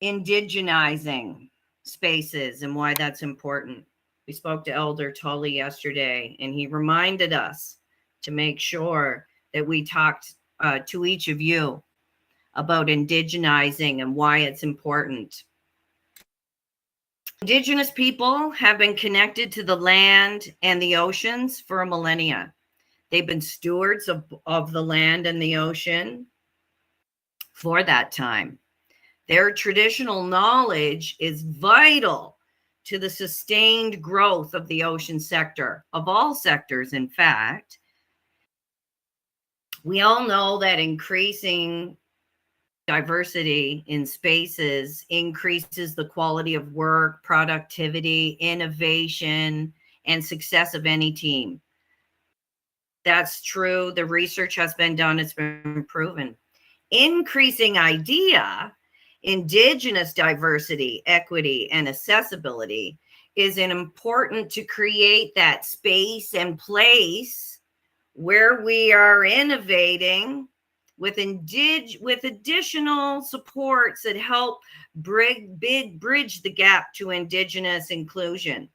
Indigenizing spaces and why that's important. We spoke to Elder Tully yesterday, and he reminded us to make sure that we talked to each of you about indigenizing and why it's important. Indigenous people have been connected to the land and the oceans for millennia. They've been stewards of the land and the ocean for that time. Their traditional knowledge is vital to the sustained growth of the ocean sector, of all sectors, in fact. We all know that increasing diversity in spaces increases the quality of work, productivity, innovation, and success of any team. That's true. The research has been done. It's been proven. Increasing idea, Indigenous diversity, equity, and accessibility is important to create that space and place where we are innovating with additional supports that help bridge the gap to Indigenous inclusion.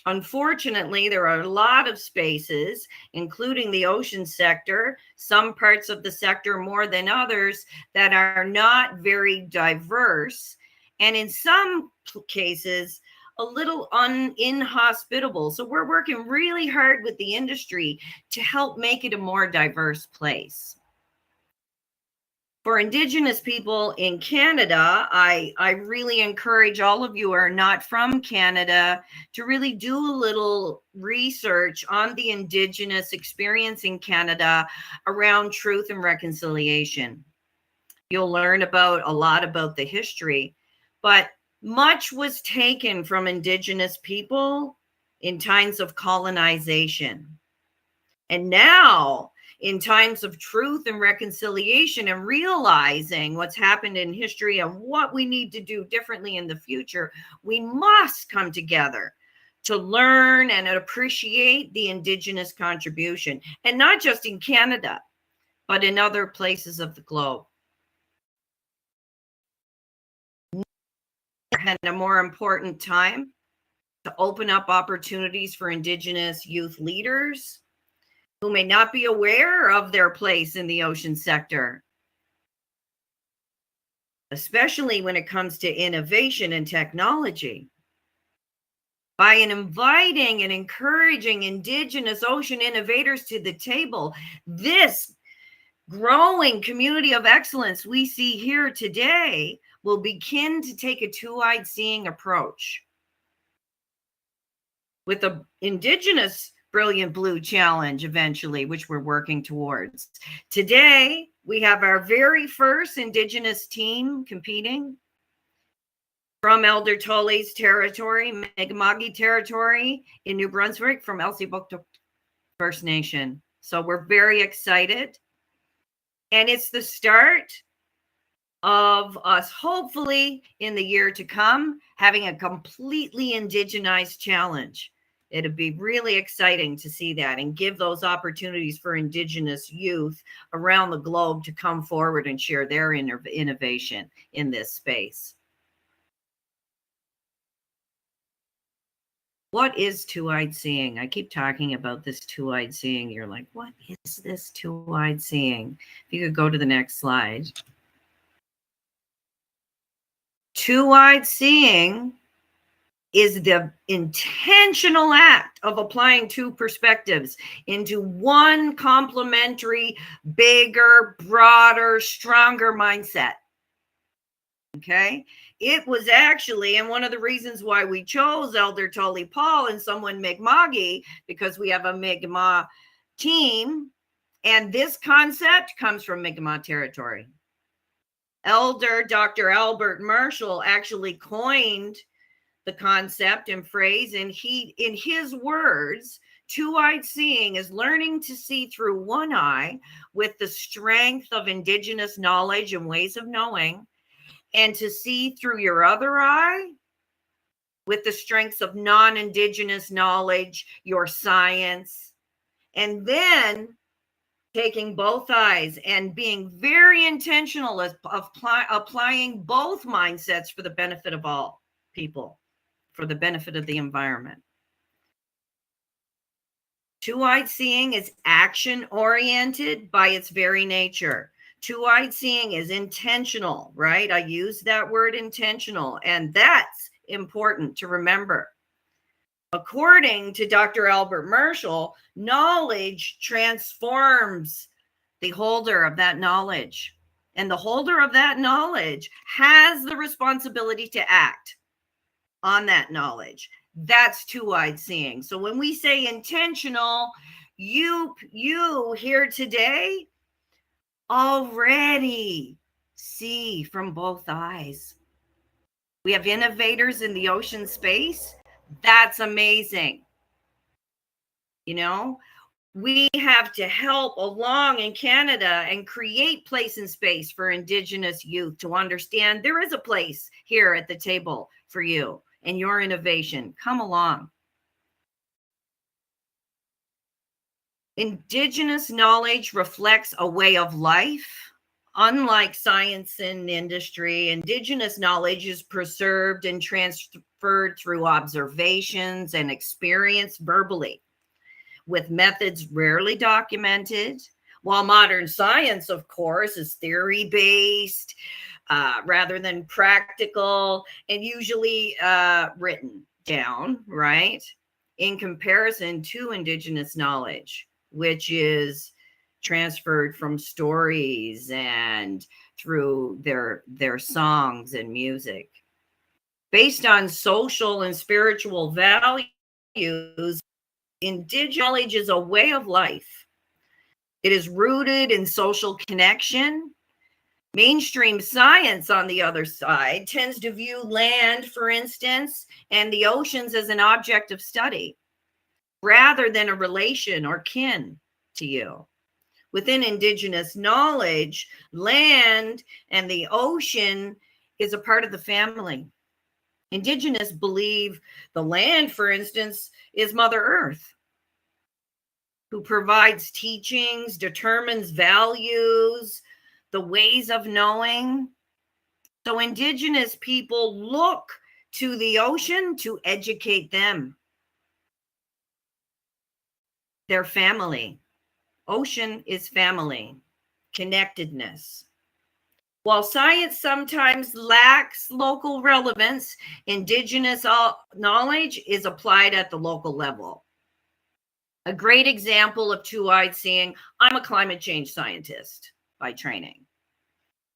Unfortunately, there are a lot of spaces, including the ocean sector, some parts of the sector more than others, that are not very diverse, and in some cases, a little inhospitable. So we're working really hard with the industry to help make it a more diverse place. For Indigenous people in Canada, I really encourage all of you who are not from Canada to really do a little research on the Indigenous experience in Canada around truth and reconciliation. You'll learn a lot about the history, but much was taken from Indigenous people in times of colonization. And now, in times of truth and reconciliation and realizing what's happened in history and what we need to do differently in the future, we must come together to learn and appreciate the Indigenous contribution, and not just in Canada, but in other places of the globe. And a more important time to open up opportunities for Indigenous youth leaders who may not be aware of their place in the ocean sector, especially when it comes to innovation and technology. By inviting and encouraging Indigenous ocean innovators to the table, this growing community of excellence we see here today will begin to take a two-eyed seeing approach. With the Indigenous Brilliant Blue Challenge eventually, which we're working towards. Today, we have our very first Indigenous team competing from Elder Tully's territory, Mi'kmaq territory in New Brunswick, from Elsipogtog First Nation. So we're very excited. And it's the start of us, hopefully, in the year to come, having a completely Indigenized challenge. It'd be really exciting to see that and give those opportunities for Indigenous youth around the globe to come forward and share their innovation in this space. What is two-eyed seeing? I keep talking about this two-eyed seeing. You're like, what is this two-eyed seeing? If you could go to the next slide. Two-eyed seeing is the intentional act of applying two perspectives into one complementary, bigger, broader, stronger mindset. Okay? It was actually, and one of the reasons why we chose Elder Tully Paul and someone Mi'kmaq, because we have a Mi'kmaq team, and this concept comes from Mi'kmaq territory. Elder Dr. Albert Marshall actually coined the concept and phrase, and in his words, two-eyed seeing is learning to see through one eye with the strength of Indigenous knowledge and ways of knowing, and to see through your other eye with the strengths of non-Indigenous knowledge, your science, and then taking both eyes and being very intentional of applying both mindsets for the benefit of all people, for the benefit of the environment. Two-eyed seeing is action-oriented by its very nature. Two-eyed seeing is intentional, right? I use that word intentional, and that's important to remember. According to Dr. Albert Marshall, knowledge transforms the holder of that knowledge. And the holder of that knowledge has the responsibility to act on that knowledge. That's two-eyed seeing. So when we say intentional, you here today already see from both eyes. We have innovators in the ocean space. That's amazing. You know, we have to help along in Canada and create place and space for Indigenous youth to understand there is a place here at the table for you and your innovation. Come along. Indigenous knowledge reflects a way of life. Unlike science and industry, Indigenous knowledge is preserved and transferred through observations and experience verbally, with methods rarely documented, while modern science, of course, is theory-based rather than practical and usually written down, right? In comparison to Indigenous knowledge, which is transferred from stories and through their songs and music. Based on social and spiritual values, Indigenous knowledge is a way of life. It is rooted in social connection. Mainstream science, on the other side, tends to view land, for instance, and the oceans as an object of study rather than a relation or kin to you. Within Indigenous knowledge, land and the ocean is a part of the family. Indigenous believe the land, for instance, is Mother Earth, who provides teachings, determines values, the ways of knowing. So Indigenous people look to the ocean to educate them, their family. Ocean is family, connectedness. While science sometimes lacks local relevance, Indigenous knowledge is applied at the local level. A great example of two-eyed seeing, I'm a climate change scientist by training.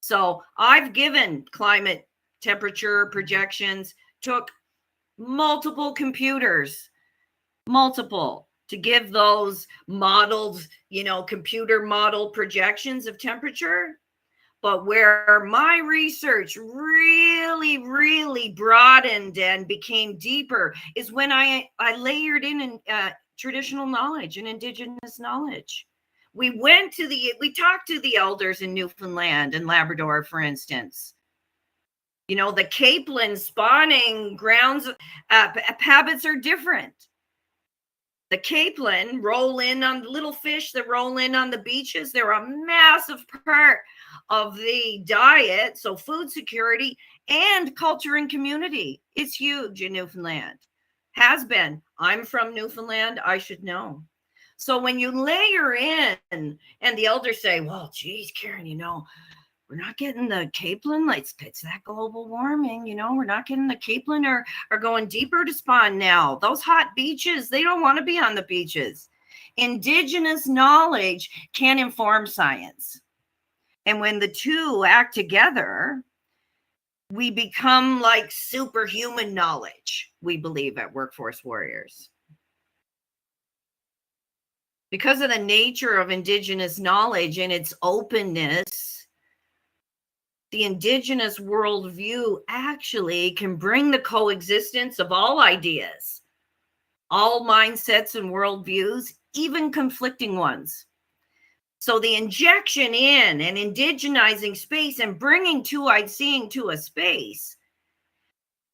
So I've given climate temperature projections, took multiple computers, to give those modeled, computer model projections of temperature. But where my research really, really broadened and became deeper is when I layered in traditional knowledge and Indigenous knowledge. We talked to the elders in Newfoundland and Labrador, for instance. The capelin spawning grounds habits are different. The capelin roll in on the little fish that roll in on the beaches. They're a massive part of the diet. So food security and culture and community is huge in Newfoundland. Has been. I'm from Newfoundland. I should know. So when you layer in and the elders say, well, geez, Karen, we're not getting the capelin. It's that global warming, we're not getting the capelin are going deeper to spawn now. Those hot beaches, they don't want to be on the beaches. Indigenous knowledge can inform science. And when the two act together, we become like superhuman knowledge, we believe at Workforce Warriors. Because of the nature of Indigenous knowledge and its openness, the Indigenous worldview actually can bring the coexistence of all ideas, all mindsets and worldviews, even conflicting ones. So the injection in and indigenizing space and bringing two-eyed seeing to a space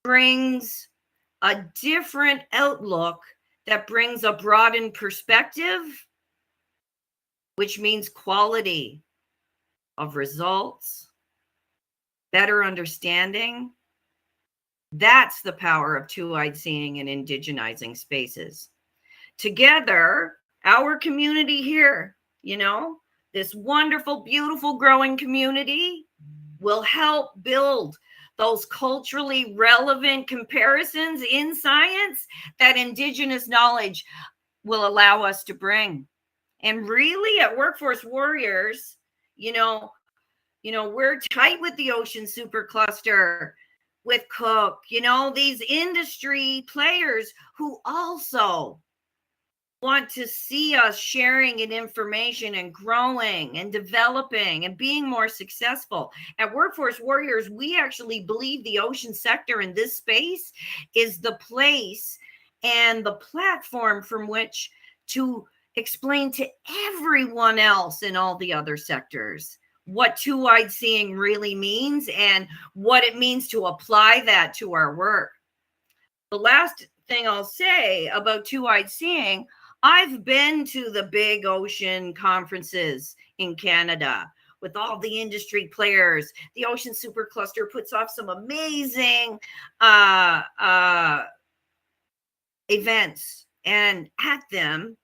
brings a different outlook that brings a broadened perspective which means quality of results, better understanding. That's the power of two-eyed seeing and indigenizing spaces. Together, our community here, this wonderful, beautiful, growing community will help build those culturally relevant comparisons in science that Indigenous knowledge will allow us to bring. And really, at Workforce Warriors, we're tight with the Ocean Supercluster, with Cook, these industry players who also want to see us sharing and information and growing and developing and being more successful. At Workforce Warriors, we actually believe the ocean sector in this space is the place and the platform from which to explain to everyone else in all the other sectors what two-eyed seeing really means and what it means to apply that to our work. The last thing I'll say about two-eyed seeing, I've been to the big ocean conferences in Canada with all the industry players. The Ocean Supercluster puts off some amazing events, and at them,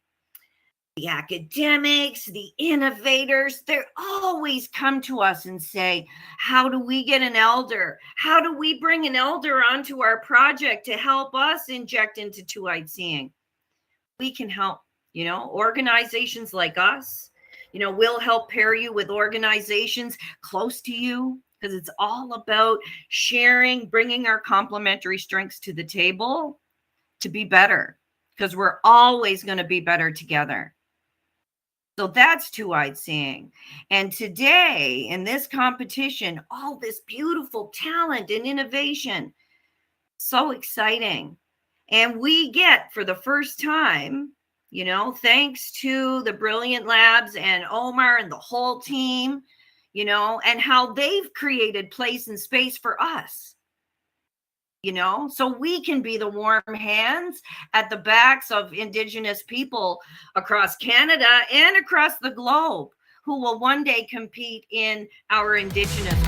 the academics, the innovators, they always come to us and say, how do we get an elder? How do we bring an elder onto our project to help us inject into two-eyed seeing? We can help, organizations like us, we'll help pair you with organizations close to you, because it's all about sharing, bringing our complementary strengths to the table to be better, because we're always going to be better together. So that's two-eyed seeing. And today in this competition, all this beautiful talent and innovation, so exciting. And we get, for the first time, thanks to the Brilliant Labs and Omar and the whole team, and how they've created place and space for us. So we can be the warm hands at the backs of Indigenous people across Canada and across the globe who will one day compete in our Indigenous